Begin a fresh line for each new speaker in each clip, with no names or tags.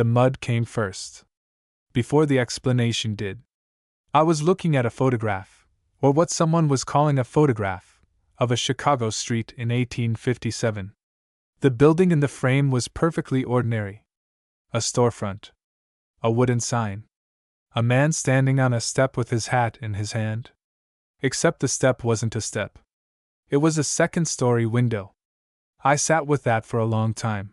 The mud came first. Before the explanation did. I was looking at a photograph, or what someone was calling a photograph, of a Chicago street in 1857. The building in the frame was perfectly ordinary. A storefront. A wooden sign. A man standing on a step with his hat in his hand. Except the step wasn't a step. It was a second-story window. I sat with that for a long time.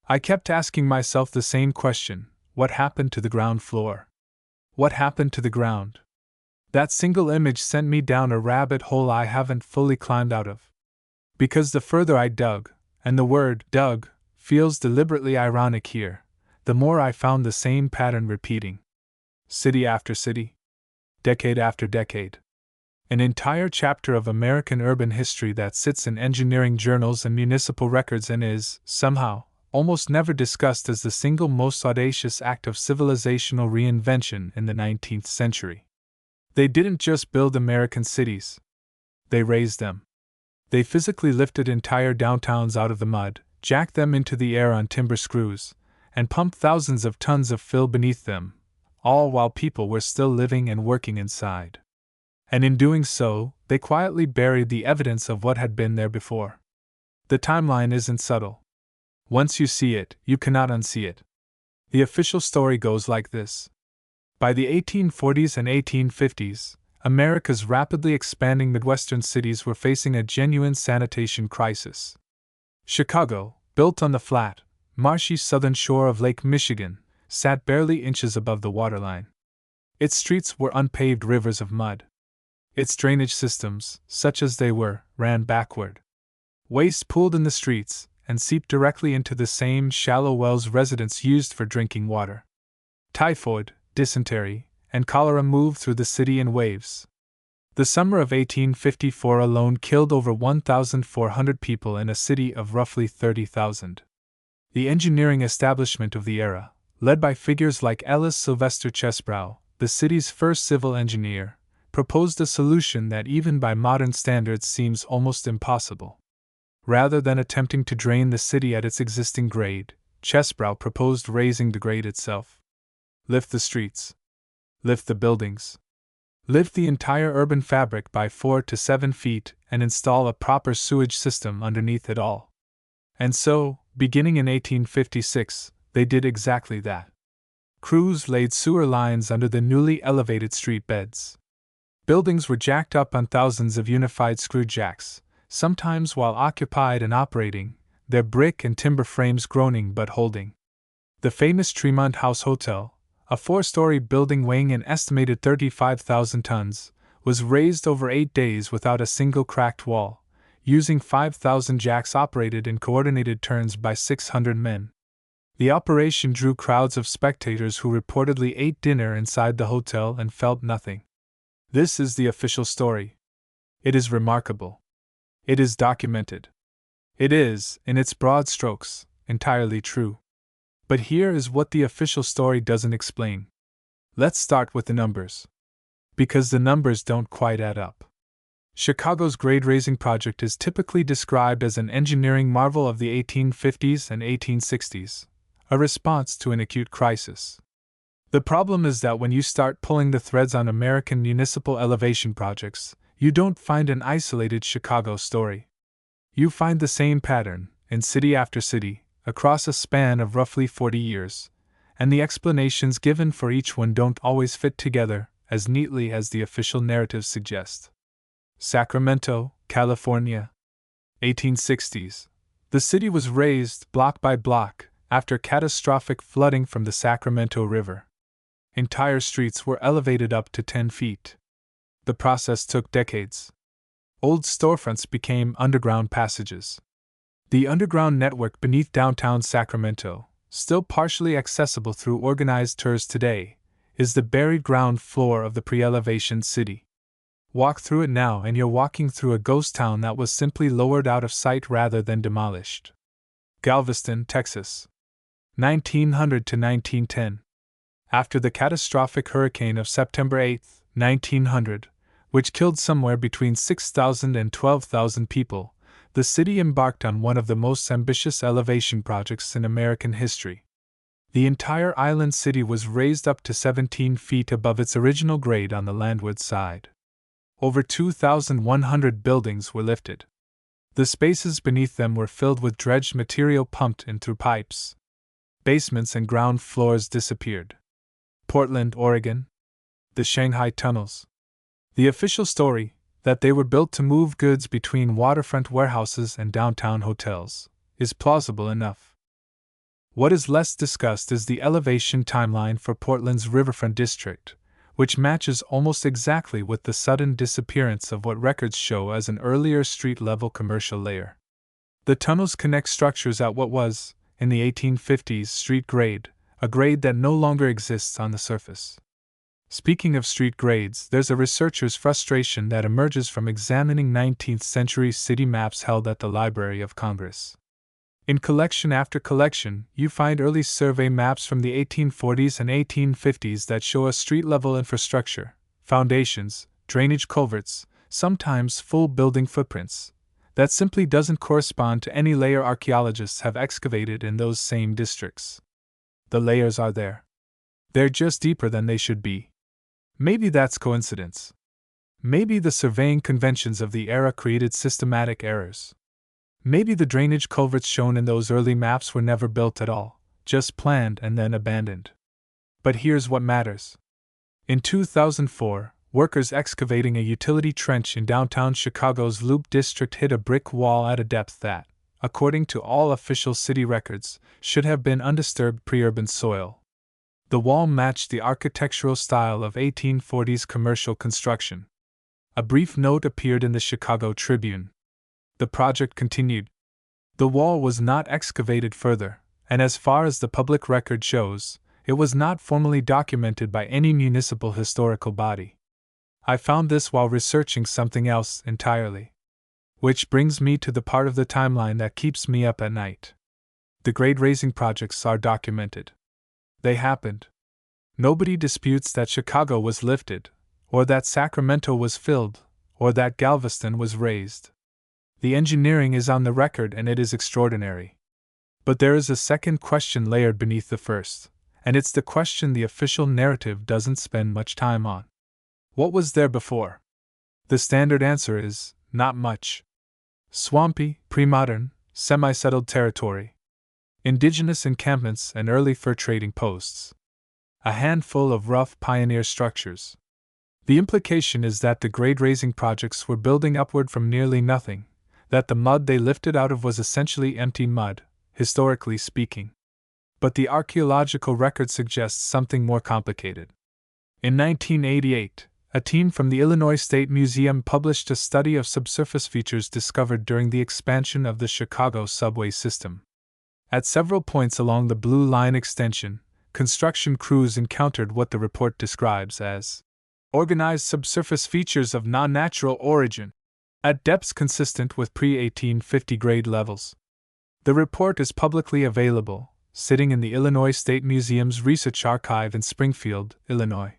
I kept asking myself the same question: what happened to the ground floor? What happened to the ground? That single image sent me down a rabbit hole I haven't fully climbed out of. Because the further I dug, and the word dug feels deliberately ironic here, the more I found the same pattern repeating. City after city. Decade after decade. An entire chapter of American urban history that sits in engineering journals and municipal records and is, somehow, almost never discussed as the single most audacious act of civilizational reinvention in the 19th century. They didn't just build American cities. They raised them. They physically lifted entire downtowns out of the mud, jacked them into the air on timber screws, and pumped thousands of tons of fill beneath them, all while people were still living and working inside. And in doing so, they quietly buried the evidence of what had been there before. The timeline isn't subtle. Once you see it, you cannot unsee it. The official story goes like this. By the 1840s and 1850s, America's rapidly expanding Midwestern cities were facing a genuine sanitation crisis. Chicago, built on the flat, marshy southern shore of Lake Michigan, sat barely inches above the waterline. Its streets were unpaved rivers of mud. Its drainage systems, such as they were, ran backward. Waste pooled in the streets and seeped directly into the same shallow wells residents used for drinking water. Typhoid, dysentery, and cholera moved through the city in waves. The summer of 1854 alone killed over 1,400 people in a city of roughly 30,000. The engineering establishment of the era, led by figures like Ellis Sylvester Chesbrough, the city's first civil engineer, proposed a solution that even by modern standards seems almost impossible. Rather than attempting to drain the city at its existing grade, Chesbrough proposed raising the grade itself. Lift the streets. Lift the buildings. Lift the entire urban fabric by 4 to 7 feet and install a proper sewage system underneath it all. And so, beginning in 1856, they did exactly that. Crews laid sewer lines under the newly elevated street beds. Buildings were jacked up on thousands of unified screw jacks, sometimes while occupied and operating, their brick and timber frames groaning but holding. The famous Tremont House Hotel, a 4-story building weighing an estimated 35,000 tons, was raised over 8 days without a single cracked wall, using 5,000 jacks operated in coordinated turns by 600 men. The operation drew crowds of spectators who reportedly ate dinner inside the hotel and felt nothing. This is the official story. It is remarkable. It is documented. It is, in its broad strokes, entirely true. But here is what the official story doesn't explain. Let's start with the numbers. Because the numbers don't quite add up. Chicago's grade-raising project is typically described as an engineering marvel of the 1850s and 1860s, a response to an acute crisis. The problem is that when you start pulling the threads on American municipal elevation projects, you don't find an isolated Chicago story. You find the same pattern, in city after city, across a span of roughly 40 years, and the explanations given for each one don't always fit together as neatly as the official narratives suggest. Sacramento, California. 1860s. The city was raised block by block after catastrophic flooding from the Sacramento River. Entire streets were elevated up to 10 feet. The process took decades. Old storefronts became underground passages. The underground network beneath downtown Sacramento, still partially accessible through organized tours today, is the buried ground floor of the pre-elevation city. Walk through it now and you're walking through a ghost town that was simply lowered out of sight rather than demolished. Galveston, Texas. 1900 to 1910. After the catastrophic hurricane of September 8, 1900, which killed somewhere between 6,000 and 12,000 people, the city embarked on one of the most ambitious elevation projects in American history. The entire island city was raised up to 17 feet above its original grade on the landward side. Over 2,100 buildings were lifted. The spaces beneath them were filled with dredged material pumped in through pipes. Basements and ground floors disappeared. Portland, Oregon. The Shanghai tunnels. The official story, that they were built to move goods between waterfront warehouses and downtown hotels, is plausible enough. What is less discussed is the elevation timeline for Portland's riverfront district, which matches almost exactly with the sudden disappearance of what records show as an earlier street-level commercial layer. The tunnels connect structures at what was, in the 1850s, street grade, a grade that no longer exists on the surface. Speaking of street grades, there's a researcher's frustration that emerges from examining 19th-century city maps held at the Library of Congress. In collection after collection, you find early survey maps from the 1840s and 1850s that show a street-level infrastructure, foundations, drainage culverts, sometimes full building footprints, that simply doesn't correspond to any layer archaeologists have excavated in those same districts. The layers are there. They're just deeper than they should be. Maybe that's coincidence. Maybe the surveying conventions of the era created systematic errors. Maybe the drainage culverts shown in those early maps were never built at all, just planned and then abandoned. But here's what matters. In 2004, workers excavating a utility trench in downtown Chicago's Loop District hit a brick wall at a depth that, according to all official city records, should have been undisturbed pre-urban soil. The wall matched the architectural style of 1840s commercial construction. A brief note appeared in the Chicago Tribune. The project continued. The wall was not excavated further, and as far as the public record shows, it was not formally documented by any municipal historical body. I found this while researching something else entirely. Which brings me to the part of the timeline that keeps me up at night. The grade-raising projects are documented. They happened. Nobody disputes that Chicago was lifted, or that Sacramento was filled, or that Galveston was raised. The engineering is on the record and it is extraordinary. But there is a second question layered beneath the first, and it's the question the official narrative doesn't spend much time on. What was there before? The standard answer is, not much. Swampy, pre-modern, semi-settled territory. Indigenous encampments and early fur trading posts. A handful of rough pioneer structures. The implication is that the grade-raising projects were building upward from nearly nothing, that the mud they lifted out of was essentially empty mud, historically speaking. But the archaeological record suggests something more complicated. In 1988, a team from the Illinois State Museum published a study of subsurface features discovered during the expansion of the Chicago subway system. At several points along the Blue Line extension, construction crews encountered what the report describes as organized subsurface features of non-natural origin, at depths consistent with pre-1850 grade levels. The report is publicly available, sitting in the Illinois State Museum's Research Archive in Springfield, Illinois.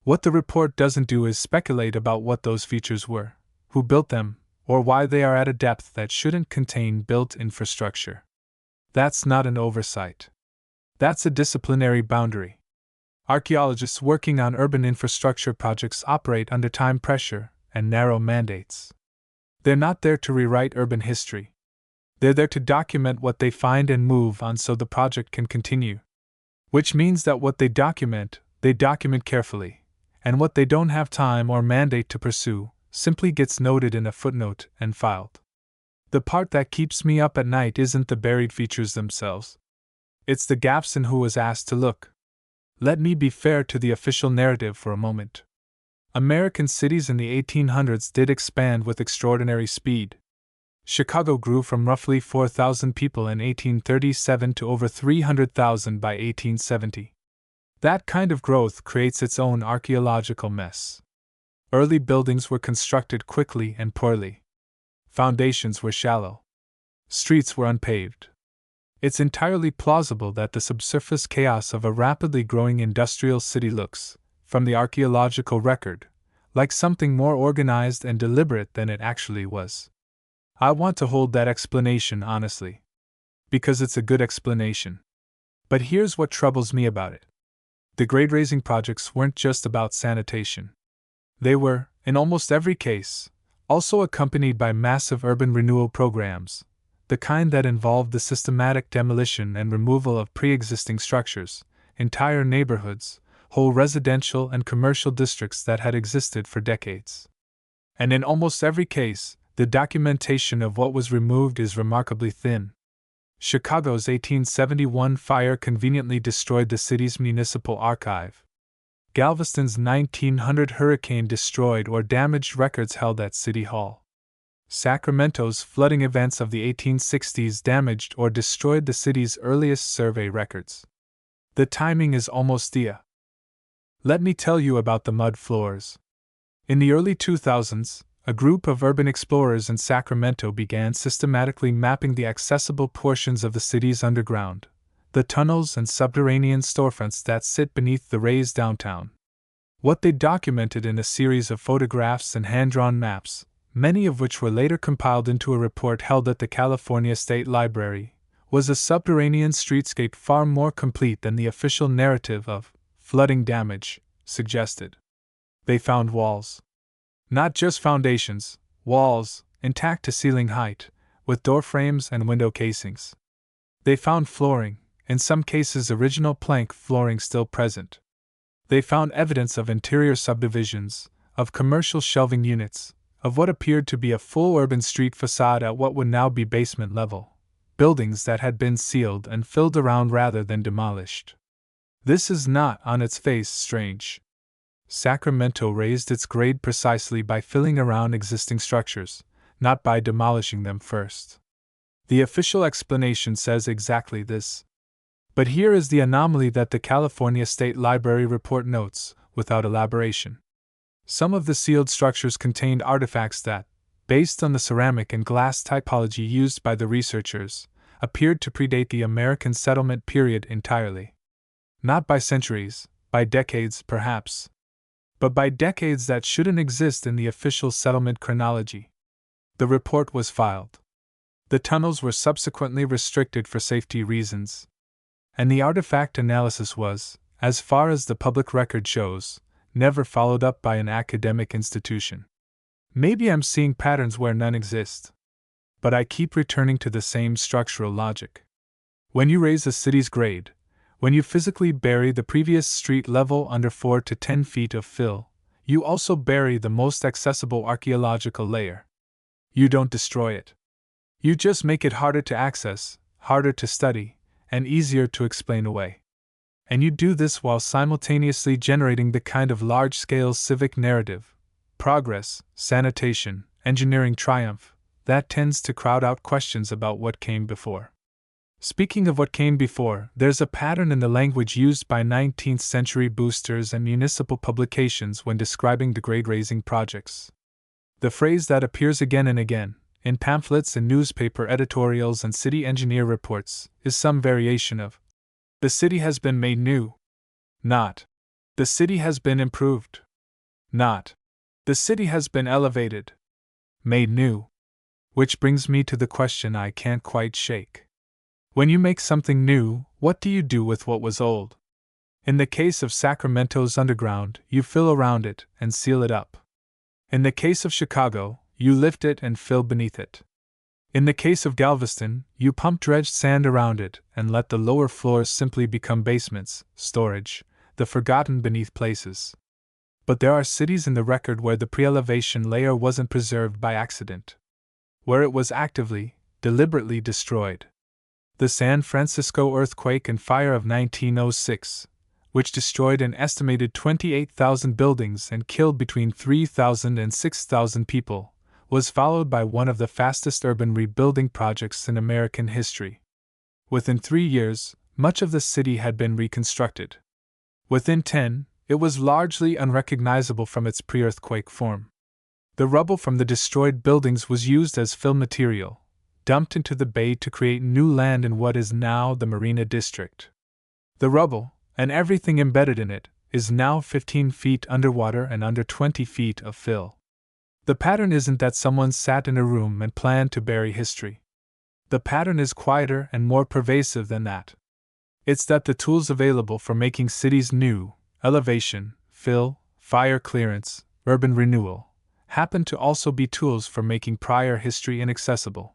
What the report doesn't do is speculate about what those features were, who built them, or why they are at a depth that shouldn't contain built infrastructure. That's not an oversight. That's a disciplinary boundary. Archaeologists working on urban infrastructure projects operate under time pressure and narrow mandates. They're not there to rewrite urban history. They're there to document what they find and move on so the project can continue. Which means that what they document carefully, and what they don't have time or mandate to pursue simply gets noted in a footnote and filed. The part that keeps me up at night isn't the buried features themselves. It's the gaps in who was asked to look. Let me be fair to the official narrative for a moment. American cities in the 1800s did expand with extraordinary speed. Chicago grew from roughly 4,000 people in 1837 to over 300,000 by 1870. That kind of growth creates its own archaeological mess. Early buildings were constructed quickly and poorly. Foundations were shallow. Streets were unpaved. It's entirely plausible that the subsurface chaos of a rapidly growing industrial city looks, from the archaeological record, like something more organized and deliberate than it actually was. I want to hold that explanation honestly. Because it's a good explanation. But here's what troubles me about it. The grade-raising projects weren't just about sanitation. They were, in almost every case, also accompanied by massive urban renewal programs, the kind that involved the systematic demolition and removal of pre-existing structures, entire neighborhoods, whole residential and commercial districts that had existed for decades. And in almost every case, the documentation of what was removed is remarkably thin. Chicago's 1871 fire conveniently destroyed the city's municipal archive. Galveston's 1900 hurricane destroyed or damaged records held at City Hall. Sacramento's flooding events of the 1860s damaged or destroyed the city's earliest survey records. The timing is almost dia. Let me tell you about the mud floors. In the early 2000s, a group of urban explorers in Sacramento began systematically mapping the accessible portions of the city's underground, the tunnels and subterranean storefronts that sit beneath the raised downtown. What they documented in a series of photographs and hand-drawn maps, many of which were later compiled into a report held at the California State Library, was a subterranean streetscape far more complete than the official narrative of flooding damage suggested. They found walls. Not just foundations, walls, intact to ceiling height, with door frames and window casings. They found flooring, in some cases original plank flooring still present. They found evidence of interior subdivisions, of commercial shelving units, of what appeared to be a full urban street facade at what would now be basement level, buildings that had been sealed and filled around rather than demolished. This is not, on its face, strange. Sacramento raised its grade precisely by filling around existing structures, not by demolishing them first. The official explanation says exactly this. But here is the anomaly that the California State Library report notes, without elaboration. Some of the sealed structures contained artifacts that, based on the ceramic and glass typology used by the researchers, appeared to predate the American settlement period entirely. Not by centuries, by decades perhaps, but by decades that shouldn't exist in the official settlement chronology. The report was filed. The tunnels were subsequently restricted for safety reasons. And the artifact analysis was, as far as the public record shows, never followed up by an academic institution. Maybe I'm seeing patterns where none exist. But I keep returning to the same structural logic. When you raise a city's grade, when you physically bury the previous street level under 4 to 10 feet of fill, you also bury the most accessible archaeological layer. You don't destroy it. You just make it harder to access, harder to study, and easier to explain away. And you do this while simultaneously generating the kind of large-scale civic narrative, progress, sanitation, engineering triumph, that tends to crowd out questions about what came before. Speaking of what came before, there's a pattern in the language used by 19th-century boosters and municipal publications when describing the grade-raising projects. The phrase that appears again and again, in pamphlets and newspaper editorials and city engineer reports, is some variation of, "The city has been made new." Not, "The city has been improved." Not, "The city has been elevated." Made new. Which brings me to the question I can't quite shake. When you make something new, what do you do with what was old? In the case of Sacramento's underground, you fill around it and seal it up. In the case of Chicago, you lift it and fill beneath it. In the case of Galveston, you pump dredged sand around it and let the lower floors simply become basements, storage, the forgotten beneath places. But there are cities in the record where the pre-elevation layer wasn't preserved by accident, where it was actively, deliberately destroyed. The San Francisco earthquake and fire of 1906, which destroyed an estimated 28,000 buildings and killed between 3,000 and 6,000 people, was followed by one of the fastest urban rebuilding projects in American history. Within 3 years, much of the city had been reconstructed. Within 10, it was largely unrecognizable from its pre-earthquake form. The rubble from the destroyed buildings was used as fill material, dumped into the bay to create new land in what is now the Marina District. The rubble, and everything embedded in it, is now 15 feet underwater and under 20 feet of fill. The pattern isn't that someone sat in a room and planned to bury history. The pattern is quieter and more pervasive than that. It's that the tools available for making cities new, elevation, fill, fire clearance, urban renewal, happen to also be tools for making prior history inaccessible.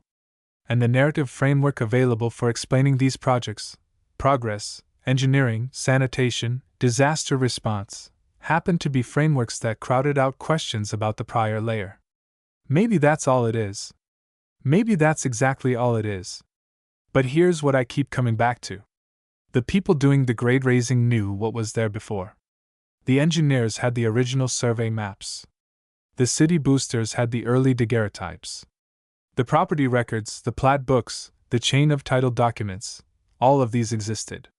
And the narrative framework available for explaining these projects, progress, engineering, sanitation, disaster response, happen to be frameworks that crowded out questions about the prior layer. Maybe that's all it is. Maybe that's exactly all it is. But here's what I keep coming back to. The people doing the grade raising knew what was there before. The engineers had the original survey maps. The city boosters had the early daguerreotypes. The property records, the plat books, the chain of title documents, all of these existed.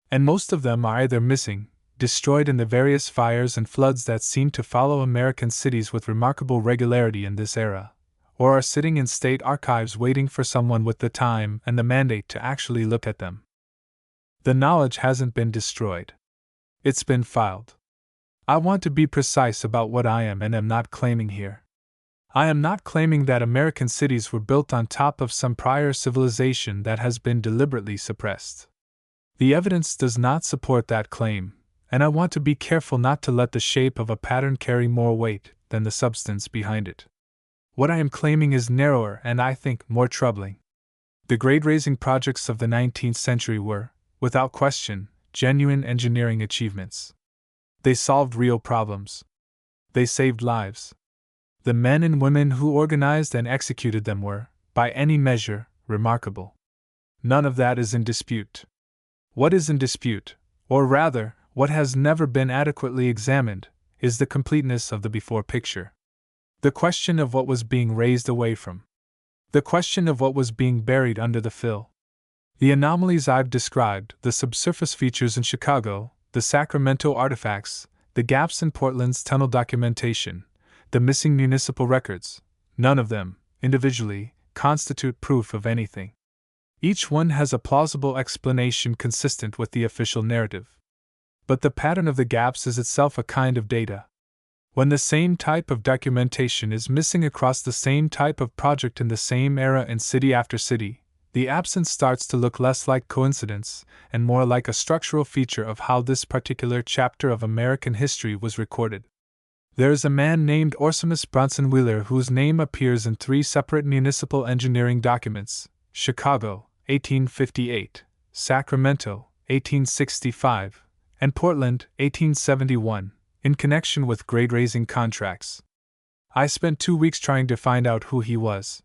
And most of them are either missing, destroyed in the various fires and floods that seem to follow American cities with remarkable regularity in this era, or are sitting in state archives waiting for someone with the time and the mandate to actually look at them. The knowledge hasn't been destroyed. It's been filed. I want to be precise about what I am and am not claiming here. I am not claiming that American cities were built on top of some prior civilization that has been deliberately suppressed. The evidence does not support that claim, and I want to be careful not to let the shape of a pattern carry more weight than the substance behind it. What I am claiming is narrower and, I think, more troubling. The grade-raising projects of the 19th century were, without question, genuine engineering achievements. They solved real problems. They saved lives. The men and women who organized and executed them were, by any measure, remarkable. None of that is in dispute. What is in dispute, or rather, what has never been adequately examined, is the completeness of the before picture. The question of what was being raised away from. The question of what was being buried under the fill. The anomalies I've described, the subsurface features in Chicago, the Sacramento artifacts, the gaps in Portland's tunnel documentation, the missing municipal records, none of them, individually, constitute proof of anything. Each one has a plausible explanation consistent with the official narrative. But the pattern of the gaps is itself a kind of data. When the same type of documentation is missing across the same type of project in the same era in city after city, the absence starts to look less like coincidence and more like a structural feature of how this particular chapter of American history was recorded. There is a man named Orsimus Bronson Wheeler whose name appears in 3 separate municipal engineering documents: Chicago, 1858, Sacramento, 1865, and Portland, 1871, in connection with grade-raising contracts. I spent 2 weeks trying to find out who he was.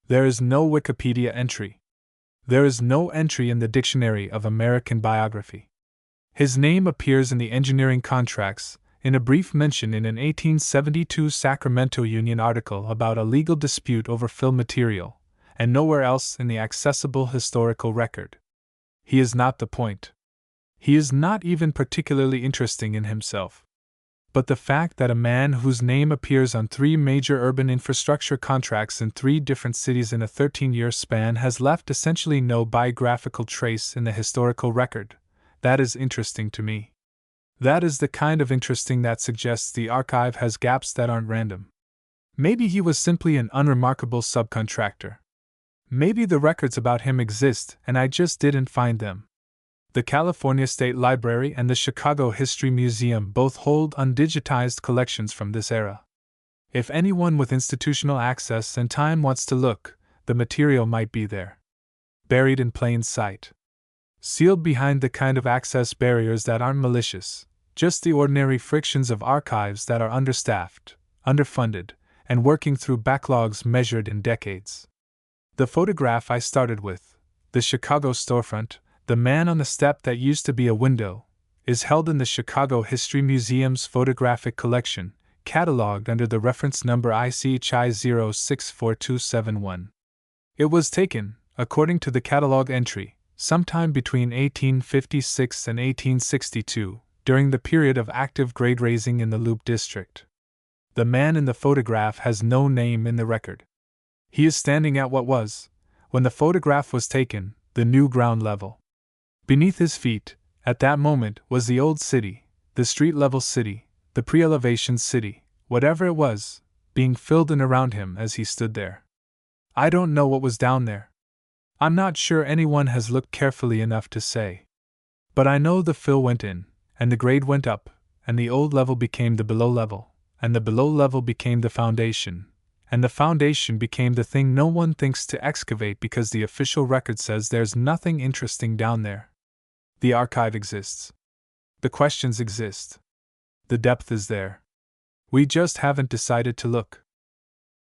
There is no Wikipedia entry. There is no entry in the Dictionary of American Biography. His name appears in the engineering contracts, in a brief mention in an 1872 Sacramento Union article about a legal dispute over fill material, and nowhere else in the accessible historical record. He is not the point. He is not even particularly interesting in himself. But the fact that a man whose name appears on 3 major urban infrastructure contracts in 3 different cities in a 13-year span has left essentially no biographical trace in the historical record, that is interesting to me. That is the kind of interesting that suggests the archive has gaps that aren't random. Maybe he was simply an unremarkable subcontractor. Maybe the records about him exist and I just didn't find them. The California State Library and the Chicago History Museum both hold undigitized collections from this era. If anyone with institutional access and time wants to look, the material might be there. Buried in plain sight. Sealed behind the kind of access barriers that aren't malicious, just the ordinary frictions of archives that are understaffed, underfunded, and working through backlogs measured in decades. The photograph I started with, the Chicago storefront, the man on the step that used to be a window, is held in the Chicago History Museum's photographic collection, catalogued under the reference number ICHI 064271. It was taken, according to the catalog entry, sometime between 1856 and 1862, during the period of active grade raising in the Loop District. The man in the photograph has no name in the record. He is standing at what was, when the photograph was taken, the new ground level. Beneath his feet, at that moment, was the old city, the street-level city, the pre-elevation city, whatever it was, being filled in around him as he stood there. I don't know what was down there. I'm not sure anyone has looked carefully enough to say. But I know the fill went in, and the grade went up, and the old level became the below level, and the below level became the foundation, and the foundation became the thing no one thinks to excavate because the official record says there's nothing interesting down there. The archive exists. The questions exist. The depth is there. We just haven't decided to look.